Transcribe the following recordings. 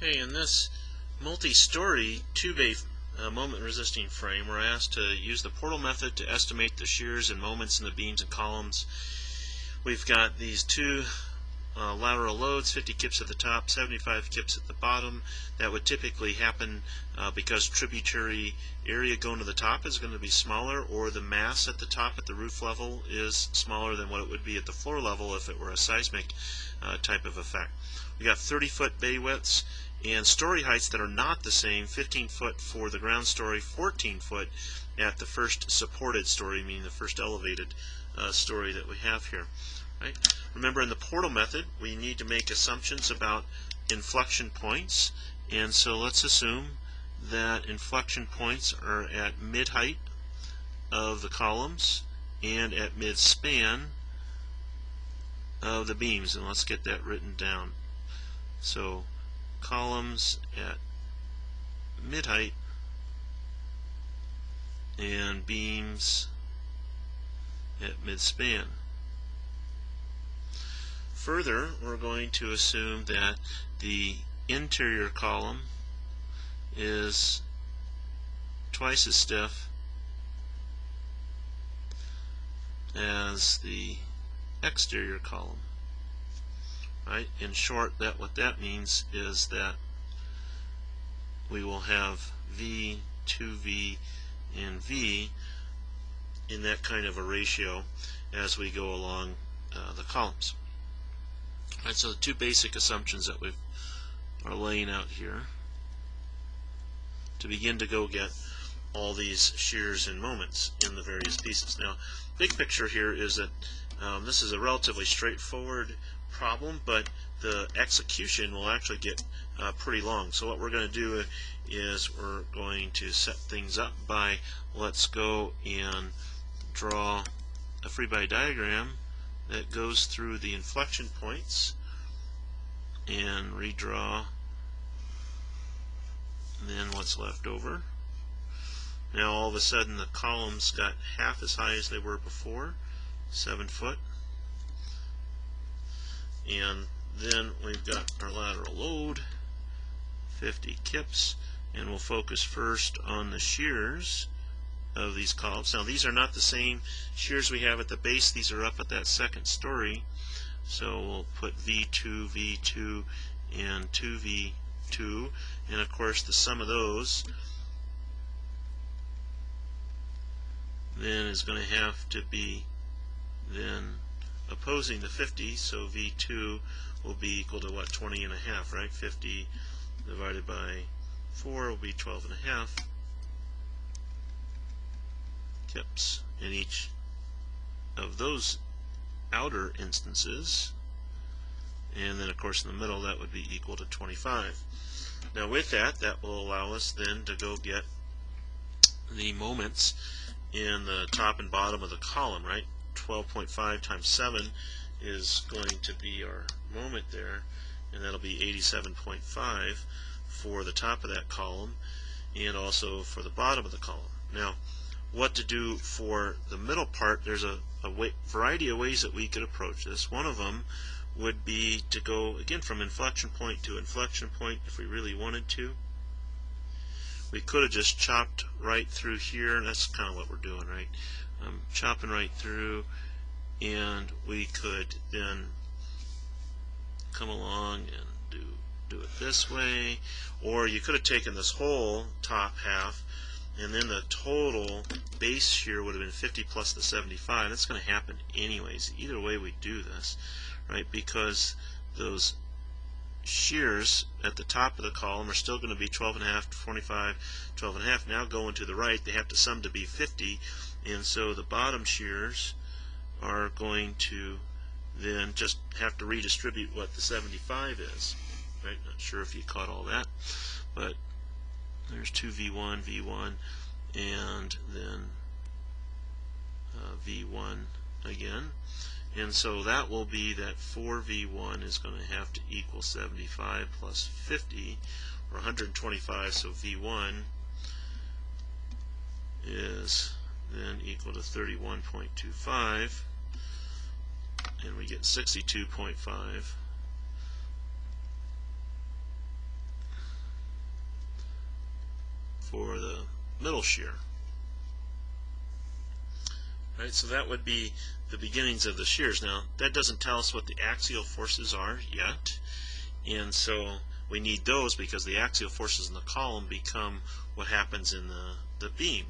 Okay, in this multi-story two-bay moment resisting frame, we're asked to use the portal method to estimate the shears and moments in the beams and columns. We've got these two lateral loads, 50 kips at the top, 75 kips at the bottom. That would typically happen because tributary area going to the top is going to be smaller, or the mass at the top at the roof level is smaller than what it would be at the floor level if it were a seismic type of effect. We got 30-foot bay widths and story heights that are not the same, 15 foot for the ground story, 14 foot at the first supported story, meaning the first elevated story that we have here. Right? Remember, in the portal method, we need to make assumptions about inflection points, and so let's assume that inflection points are at mid-height of the columns and at mid-span of the beams, and let's get that written down. So columns at mid-height and beams at mid-span. Further, we're going to assume that the interior column is twice as stiff as the exterior column. Right? In short, what that means is that we will have V, 2V, and V in that kind of a ratio as we go along the columns. Right, so the two basic assumptions that we are laying out here to begin to go get all these shears and moments in the various pieces. Now, big picture here is that this is a relatively straightforward problem, but the execution will actually get pretty long. So what we're going to do is we're going to set things up by, let's go and draw a free body diagram that goes through the inflection points and redraw then what's left over. Now all of a sudden the columns got half as high as they were before, 7 foot, and then we've got our lateral load, 50 kips, and we'll focus first on the shears of these columns. Now these are not the same shears we have at the base, these are up at that second story, so we'll put V2, V2, and 2V2, and of course the sum of those then is going to have to be then opposing the 50, so V2 will be equal to what, 20 and a half, right? 50 divided by 4 will be 12 and a half kips in each of those outer instances, and then of course in the middle that would be equal to 25. Now with that, that will allow us then to go get the moments in the top and bottom of the column, right? 12.5 times 7 is going to be our moment there, and that'll be 87.5 for the top of that column and also for the bottom of the column. Now, what to do for the middle part, there's a variety of ways that we could approach this. One of them would be to go again from inflection point to inflection point if we really wanted to. We could have just chopped right through here, and that's kind of what we're doing, right? Chopping right through, and we could then come along and do it this way, or you could have taken this whole top half, and then the total base shear would have been 50 plus the 75. That's going to happen anyways. Either way we do this, right? Because those shears at the top of the column are still going to be 12 and a half, 25, 12 and a half. Now going to the right, they have to sum to be 50, and so the bottom shears are going to then just have to redistribute what the 75 is. Right? Not sure if you caught all that, but there's 2V1, V1, and then V1 again. And so that will be that 4V1 is going to have to equal 75 plus 50, or 125, so V1 is then equal to 31.25, and we get 62.5 for the middle shear. Right, so that would be the beginnings of the shears. Now, that doesn't tell us what the axial forces are yet, and so we need those because the axial forces in the column become what happens in the beam,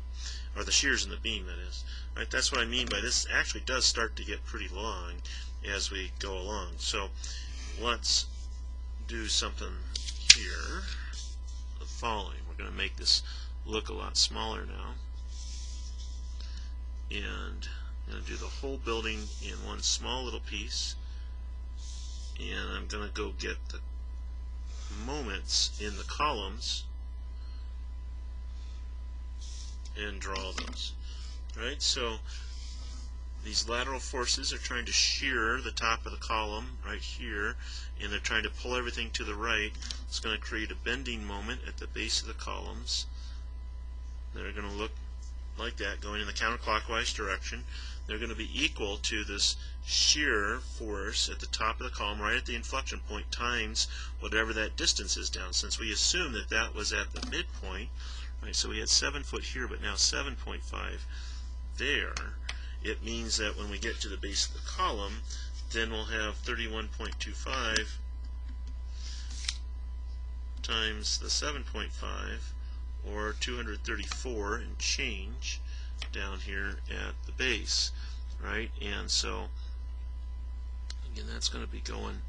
or the shears in the beam, that is. Right, that's what I mean by this. Actually does start to get pretty long as we go along. So let's do something here. The following. We're going to make this look a lot smaller now. And I'm going to do the whole building in one small little piece, and I'm going to go get the moments in the columns and draw those. Right, so these lateral forces are trying to shear the top of the column right here, and they're trying to pull everything to the right. It's going to create a bending moment at the base of the columns. They're going to look like that, going in the counterclockwise direction. They're going to be equal to this shear force at the top of the column right at the inflection point times whatever that distance is down. Since we assume that that was at the midpoint, right, so we had 7 foot here, but now 7.5 there, it means that when we get to the base of the column, then we'll have 31.25 times the 7.5, or 234 and change down here at the base, right? And so again, that's going to be going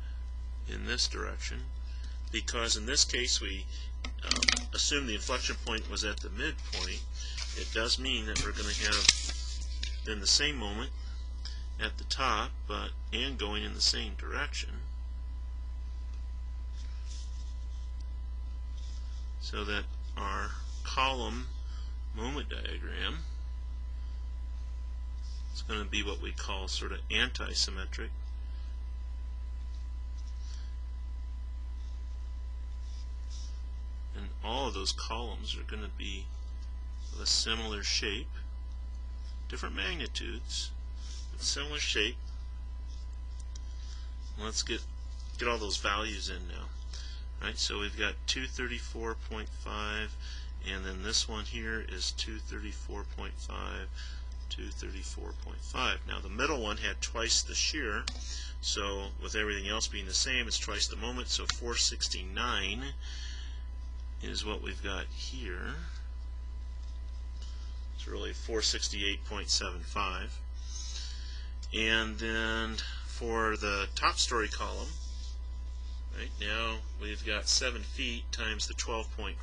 in this direction, because in this case we assume the inflection point was at the midpoint. It does mean that we're going to have then the same moment at the top, and going in the same direction, so that our column moment diagram is going to be what we call sort of anti-symmetric. And all of those columns are going to be of a similar shape, different magnitudes, but similar shape. Let's get all those values in now. Right, so we've got 234.5, and then this one here is 234.5, 234.5. Now the middle one had twice the shear, so with everything else being the same, it's twice the moment, so 469 is what we've got here. It's really 468.75. And then for the top story column, right, now we've got 7 feet times the 12.5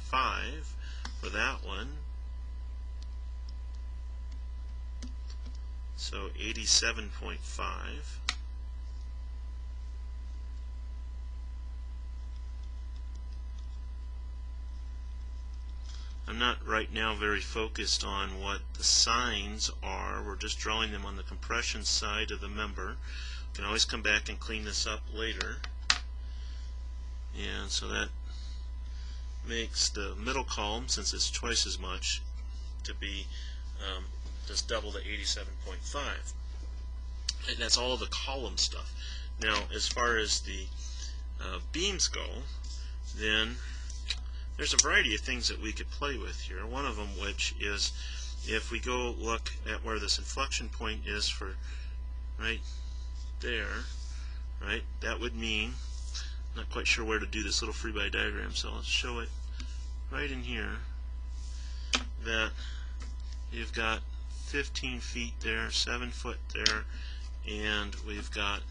for that one. So 87.5. I'm not right now very focused on what the signs are. We're just drawing them on the compression side of the member. You can always come back and clean this up later. And so that makes the middle column, since it's twice as much, to be just double the 87.5. And that's all the column stuff. Now, as far as the beams go, then there's a variety of things that we could play with here. One of them, which is, if we go look at where this inflection point is for right there, right, that would mean, not quite sure where to do this little free body diagram, so let's show it right in here, that you've got 15 feet there, 7 foot there, and we've got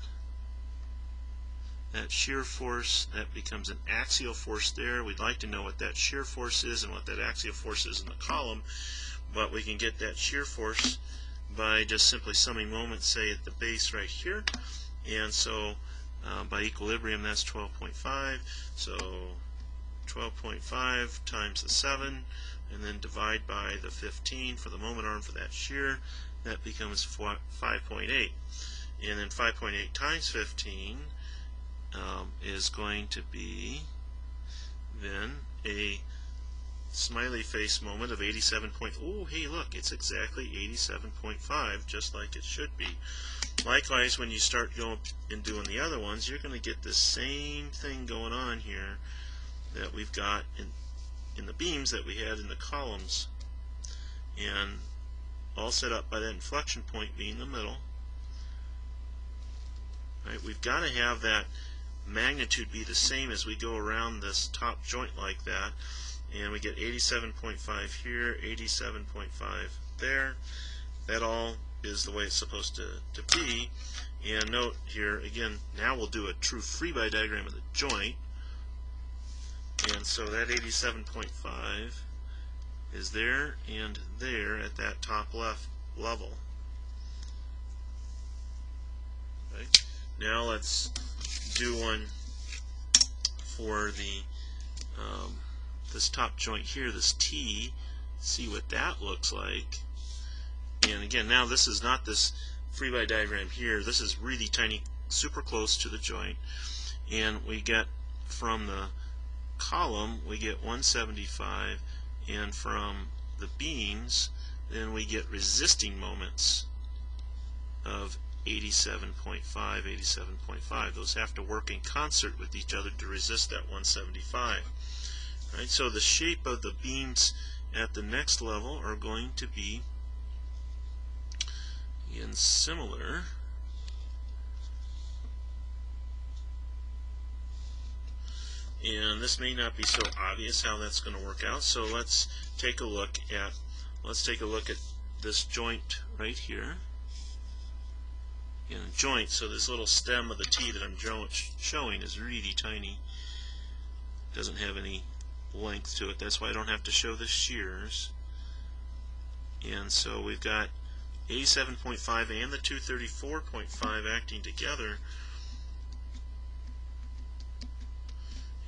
that shear force. That becomes an axial force there. We'd like to know what that shear force is and what that axial force is in the column, but we can get that shear force by just simply summing moments, say at the base right here, and so by equilibrium that's 12.5, so 12.5 times the 7, and then divide by the 15 for the moment arm for that shear. That becomes 5.8, and then 5.8 times 15 is going to be then a smiley face moment of 87. Oh, hey, look, it's exactly 87.5, just like it should be. Likewise, when you start going and doing the other ones, you're going to get the same thing going on here that we've got in the beams that we had in the columns, and all set up by that inflection point being the middle. Right, we've got to have that magnitude be the same as we go around this top joint like that, and we get 87.5 here, 87.5 there. That all is the way it's supposed to be. And note here again, now we'll do a true free body diagram of the joint, and so that 87.5 is there and there at that top left level. Right. Now let's do one for the this top joint here, this T, see what that looks like. And again, now this is not this free body diagram here, this is really tiny, super close to the joint, and we get from the column we get 175, and from the beams then we get resisting moments of 87.5, 87.5. Those have to work in concert with each other to resist that 175. Right, so the shape of the beams at the next level are going to be again similar. And this may not be so obvious how that's going to work out, so let's take a look at this joint right here. Again, a joint, so this little stem of the T that I'm showing is really tiny. Doesn't have any length to it. That's why I don't have to show the shears. And so we've got 87.5 and the 234.5 acting together,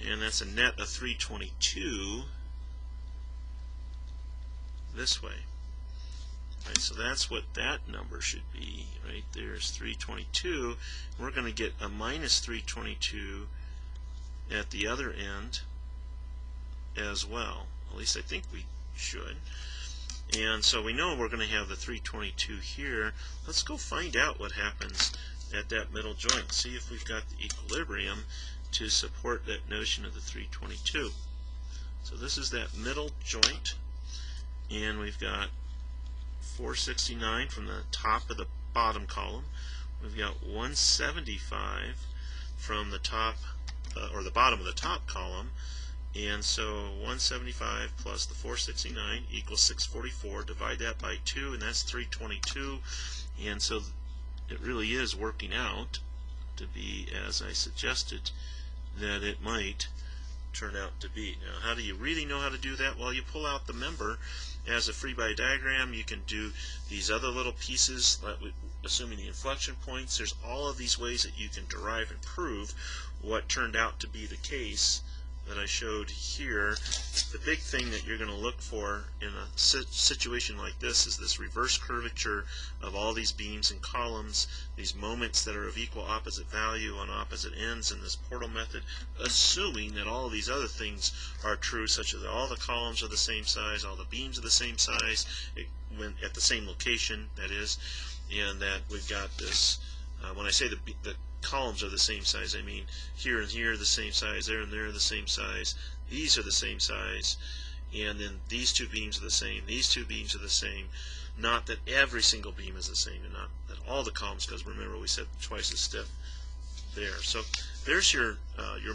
and that's a net of 322 this way. Right, so that's what that number should be. Right there's 322. We're going to get a minus 322 at the other end as well. At least I think we should. And so we know we're going to have the 322 here. Let's go find out what happens at that middle joint. See if we've got the equilibrium to support that notion of the 322. So this is that middle joint, and we've got 469 from the top of the bottom column. We've got 175 from the top or the bottom of the top column. And so 175 plus the 469 equals 644. Divide that by 2, and that's 322. And so it really is working out to be as I suggested that it might turn out to be. Now, how do you really know how to do that? Well, you pull out the member as a free body diagram. You can do these other little pieces, assuming the inflection points. There's all of these ways that you can derive and prove what turned out to be the case that I showed here. The big thing that you're going to look for in a situation like this is this reverse curvature of all these beams and columns, these moments that are of equal opposite value on opposite ends in this portal method, assuming that all of these other things are true, such as all the columns are the same size, all the beams are the same size, when at the same location, that is, and that we've got this, when I say the columns are the same size, I mean here and here are the same size, there and there are the same size, these are the same size, and then these two beams are the same, these two beams are the same. Not that every single beam is the same, and not that all the columns, because remember we said twice as stiff there. So there's your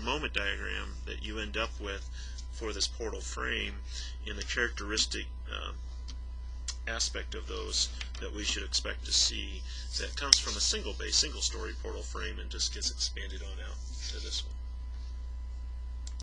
moment diagram that you end up with for this portal frame, and the characteristic aspect of those that we should expect to see that comes from a single story portal frame and just gets expanded on out to this one.